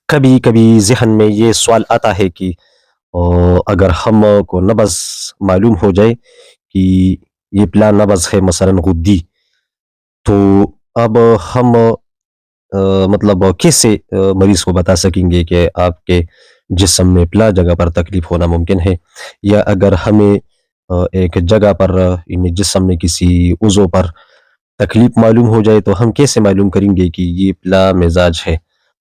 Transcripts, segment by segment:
کبھی کبھی ذہن میں یہ سوال آتا ہے کہ اگر ہم کو نبض معلوم ہو جائے کہ یہ پلا نبض ہے مثلا غدی، تو اب ہم مطلب کیسے مریض کو بتا سکیں گے کہ آپ کے جسم میں پلا جگہ پر تکلیف ہونا ممکن ہے، یا اگر ہمیں ایک جگہ پر یعنی جسم میں کسی عضو پر تکلیف معلوم ہو جائے تو ہم کیسے معلوم کریں گے کہ یہ پلا مزاج ہے؟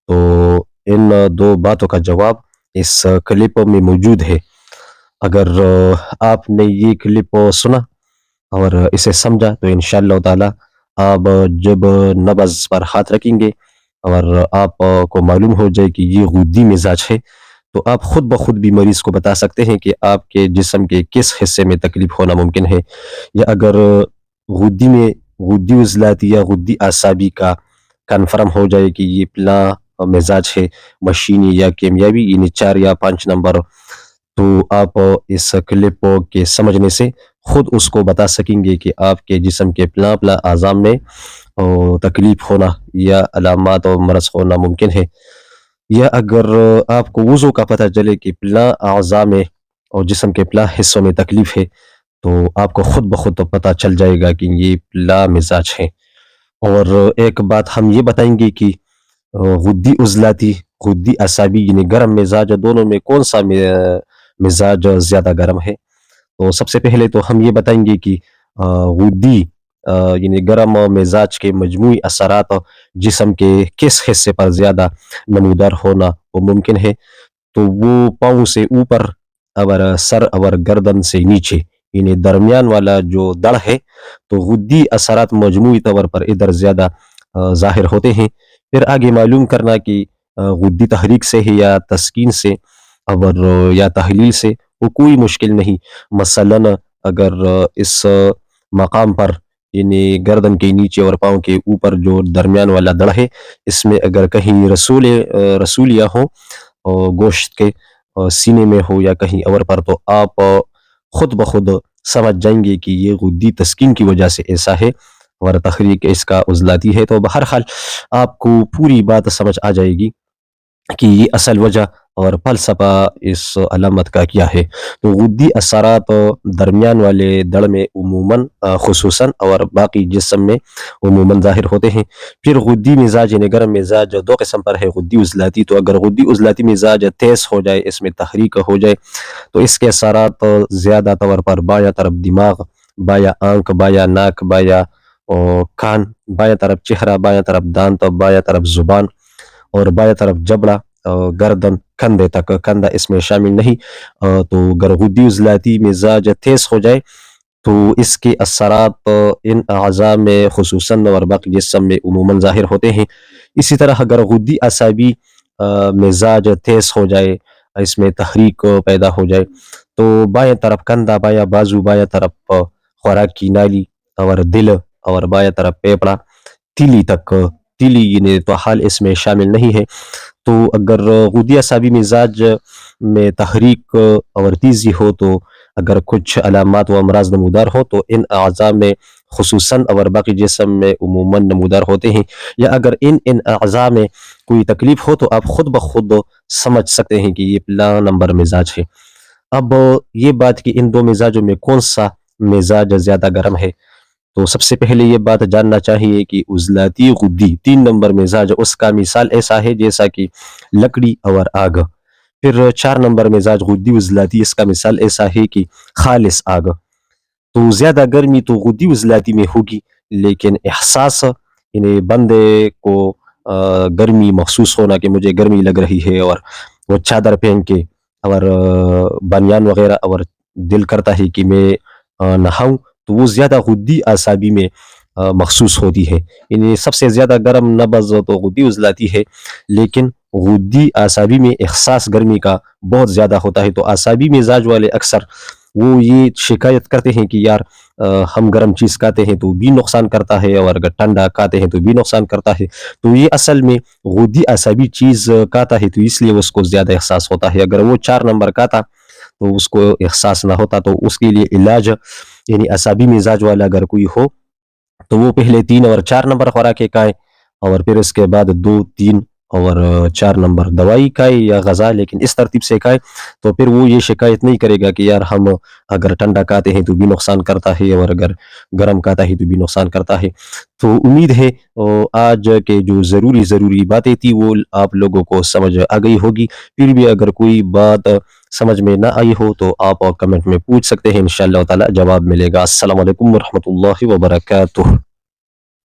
تو ان دو باتوں کا جواب اس کلپ میں موجود ہے۔ اگر آپ نے یہ کلپ سنا اور اسے سمجھا تو انشاءاللہ تعالی آپ جب نبض پر ہاتھ رکھیں گے اور آپ کو معلوم ہو جائے کہ یہ غدی مزاج ہے، تو آپ خود بخود بھی مریض کو بتا سکتے ہیں کہ آپ کے جسم کے کس حصے میں تکلیف ہونا ممکن ہے، یا اگر غدی میں غدی عضلاتی یا غدی اعصابی کا کنفرم ہو جائے کہ یہ پلا مزاج ہے مشینی یا کیمیابی، یعنی 4 یا 5 نمبر، تو آپ اس کلپ کے سمجھنے سے خود اس کو بتا سکیں گے کہ آپ کے جسم کے پلا پلا اعضاء میں تکلیف ہونا یا علامات اور مرض ہونا ممکن ہے۔ یا اگر آپ کو وضو کا پتہ چلے کہ پلا اعضاء میں اور جسم کے پلا حصوں میں تکلیف ہے، تو آپ کو خود بخود تو پتہ چل جائے گا کہ یہ پلا مزاج ہے۔ اور ایک بات ہم یہ بتائیں گے کہ غدی عضلاتی غدی اعصابی یعنی گرم مزاج دونوں میں کون سا مزاج زیادہ گرم ہے؟ تو سب سے پہلے تو ہم یہ بتائیں گے کہ غدی یعنی گرم مزاج کے مجموعی اثرات جسم کے کس حصے پر زیادہ نمودار ہونا وہ ممکن ہے، تو وہ پاؤں سے اوپر اور سر اور گردن سے نیچے یعنی درمیان والا جو دڑ ہے، تو غدی اثرات مجموعی طور پر ادھر زیادہ ظاہر ہوتے ہیں۔ پھر آگے معلوم کرنا کہ غدی تحریک سے ہے یا تسکین سے اور یا تحلیل سے، وہ کوئی مشکل نہیں۔ مثلا اگر اس مقام پر یعنی گردن کے نیچے اور پاؤں کے اوپر جو درمیان والا دڑ ہے، اس میں اگر کہیں رسولیہ ہو اور گوشت کے سینے میں ہو یا کہیں اور پر، تو آپ خود بخود سمجھ جائیں گے کہ یہ غدی تسکین کی وجہ سے ایسا ہے اور تحریک اس کا عضلاتی ہے۔ تو بہرحال آپ کو پوری بات سمجھ آ جائے گی کہ یہ اصل وجہ اور فلسفہ اس علامت کا کیا ہے۔ تو غدی اثرات درمیان والے دڑ میں عموماً خصوصاً اور باقی جسم میں عموماً ظاہر ہوتے ہیں۔ پھر غدی مزاج یعنی گرم مزاج دو قسم پر ہے، غدی عضلاتی۔ تو اگر غدی عضلاتی مزاج تیز ہو جائے، اس میں تحریک ہو جائے، تو اس کے اثرات زیادہ طور پر بایاں طرف دماغ، بایاں آنکھ، بایاں ناک، بایاں کان، بایاں طرف چہرہ، بایاں طرف دانت، بایاں طرف زبان اور بایاں طرف جبڑا، گردن، کندھے تک، کندھا اس میں شامل نہیں۔ تو اگر غدی عضلاتی مزاج تیز ہو جائے تو اس کے اثرات ان اعضاء میں خصوصاً اور باقی جسم میں عموماً ظاہر ہوتے ہیں۔ اسی طرح اگر غدی اعصابی مزاج تیز ہو جائے، اس میں تحریک پیدا ہو جائے، تو بائیں طرف کندھا، بایاں بازو، بایاں طرف خوراک کی نالی اور دل اور بایاں طرف پیپڑا، تیلی تک، تیلی یعنی تو حال اس میں شامل نہیں ہے۔ تو اگر غدی اعصابی مزاج میں تحریک اور تیزی ہو، تو اگر کچھ علامات و امراض نمودار ہو تو ان اعضاء میں خصوصاً اور باقی جسم میں عموماً نمودار ہوتے ہیں۔ یا اگر ان اعضاء میں کوئی تکلیف ہو تو آپ خود بخود سمجھ سکتے ہیں کہ یہ پلا نمبر مزاج ہے۔ اب یہ بات کہ ان دو مزاجوں میں کون سا مزاج زیادہ گرم ہے، تو سب سے پہلے یہ بات جاننا چاہیے کہ عضلاتی غدی 3 نمبر مزاج، اس کا مثال ایسا ہے جیسا کہ لکڑی اور آگ۔ پھر 4 نمبر مزاج غدی عضلاتی، اس کا مثال ایسا ہے کہ خالص آگ۔ تو زیادہ گرمی تو غدی عضلاتی میں ہوگی، لیکن احساس یعنی بندے کو گرمی محسوس ہونا کہ مجھے گرمی لگ رہی ہے اور وہ چادر پہن کے اور بنیان وغیرہ، اور دل کرتا ہے کہ میں نہاؤں، تو وہ زیادہ غدی اعصابی میں محسوس ہوتی ہے۔ یعنی سب سے زیادہ گرم نبض تو غدی عضلاتی ہے، لیکن غدی اعصابی میں احساس گرمی کا بہت زیادہ ہوتا ہے۔ تو اعصابی مزاج والے اکثر وہ یہ شکایت کرتے ہیں کہ یار ہم گرم چیز کھاتے ہیں تو بھی نقصان کرتا ہے، اور اگر ٹھنڈا کھاتے ہیں تو بھی نقصان کرتا ہے۔ تو یہ اصل میں غدی اعصابی چیز کھاتا ہے تو اس لیے اس کو زیادہ احساس ہوتا ہے۔ اگر وہ 4 نمبر کھاتا تو اس کو احساس نہ ہوتا، تو اس کے لیے علاج یعنی اعصابی مزاج والا اگر کوئی ہو تو وہ پہلے 3 اور 4 نمبر خوراکیں کھائے، اور پھر اس کے بعد 2، 3 اور 4 نمبر دوائی کھائے یا غذا، لیکن اس ترتیب سے کھائے، تو پھر وہ یہ شکایت نہیں کرے گا کہ یار ہم اگر ٹھنڈا کھاتے ہیں تو بھی نقصان کرتا ہے اور اگر گرم کھاتا ہے تو بھی نقصان کرتا ہے۔ تو امید ہے آج کے جو ضروری باتیں تھی وہ آپ لوگوں کو سمجھ آ گئی ہوگی۔ پھر بھی اگر کوئی بات سمجھ میں نہ آئی ہو تو آپ کمنٹ میں پوچھ سکتے ہیں، انشاءاللہ تعالی جواب ملے گا۔ السلام علیکم ورحمۃ اللہ وبرکاتہ۔